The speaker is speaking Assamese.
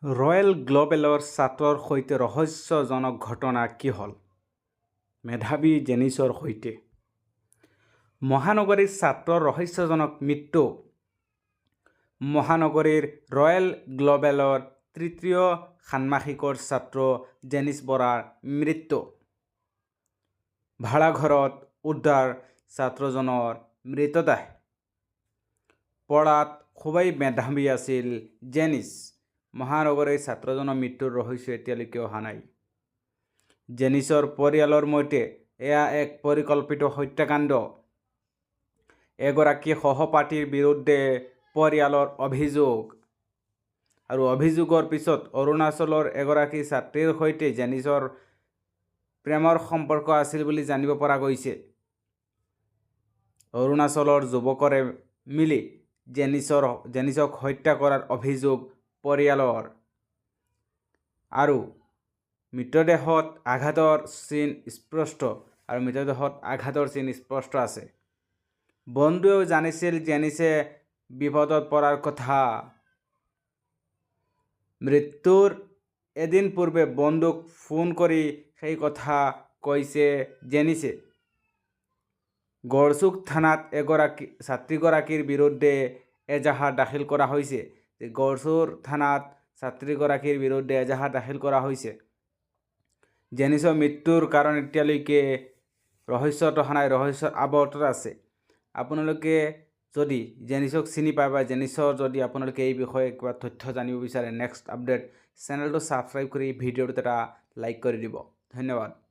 ৰয়েল গ্লোবেলৰ ছাত্ৰৰ সৈতে ৰহস্যজনক ঘটনা কি হ'ল? মেধাৱী জেনিছৰ সৈতে মহানগৰীৰ ছাত্ৰৰ ৰহস্যজনক মৃত্যু। মহানগৰীৰ ৰয়েল গ্লোবেলৰ তৃতীয় ষান্মাসিকৰ ছাত্ৰ জেনিছ বৰাৰ মৃত্যু। ভাড়াঘৰত উদ্ধাৰ ছাত্ৰজনৰ মৃতদেহ। পঢ়াত খুবেই মেধাৱী আছিল জেনিছ। মহানগৰীৰ ছাত্ৰজনৰ মৃত্যুৰ ৰহস্য এতিয়ালৈকে অহা নাই। জেনিছৰ পৰিয়ালৰ মতে এয়া এক পৰিকল্পিত হত্যাকাণ্ড। এগৰাকী সহপাঠীৰ বিৰুদ্ধে পৰিয়ালৰ অভিযোগ। আৰু অভিযোগৰ পিছত অৰুণাচলৰ এগৰাকী ছাত্ৰীৰ সৈতে জেনিছৰ প্ৰেমৰ সম্পৰ্ক আছিল বুলি জানিব পৰা গৈছে। অৰুণাচলৰ যুৱকৰে মিলি জেনিছক হত্যা কৰাৰ অভিযোগ পৰিয়ালৰ। আৰু মৃতদেহত আঘাতৰ চিন স্পষ্ট আছে। বন্ধুৱেও জানিছিল জেনিছে বিপদত পৰাৰ কথা। মৃত্যুৰ এদিন পূৰ্বে বন্ধুক ফোন কৰি সেই কথা কৈছে জেনিছে। গড়চুক থানাত ছাত্ৰীগৰাকীৰ বিৰুদ্ধে এজাহাৰ দাখিল কৰা হৈছে। গড়চুক থানাত ছাত্ৰীগৰাকীৰ বিৰুদ্ধে এজাহাৰ দাখিল কৰা হৈছে। জেনিছৰ মৃত্যুৰ কাৰণ এতিয়ালৈকে ৰহস্যত অহা নাই, ৰহস্যৰ আৱৰ্তত আছে। আপোনালোকে যদি জেনিছক চিনি পায় বা জেনিছৰ যদি আপোনালোকে এই বিষয়ে কিবা তথ্য জানিব বিচাৰে, নেক্সট আপডেট চেনেলটো ছাবস্ক্ৰাইব কৰি ভিডিঅ'টোত এটা লাইক কৰি দিব। ধন্যবাদ।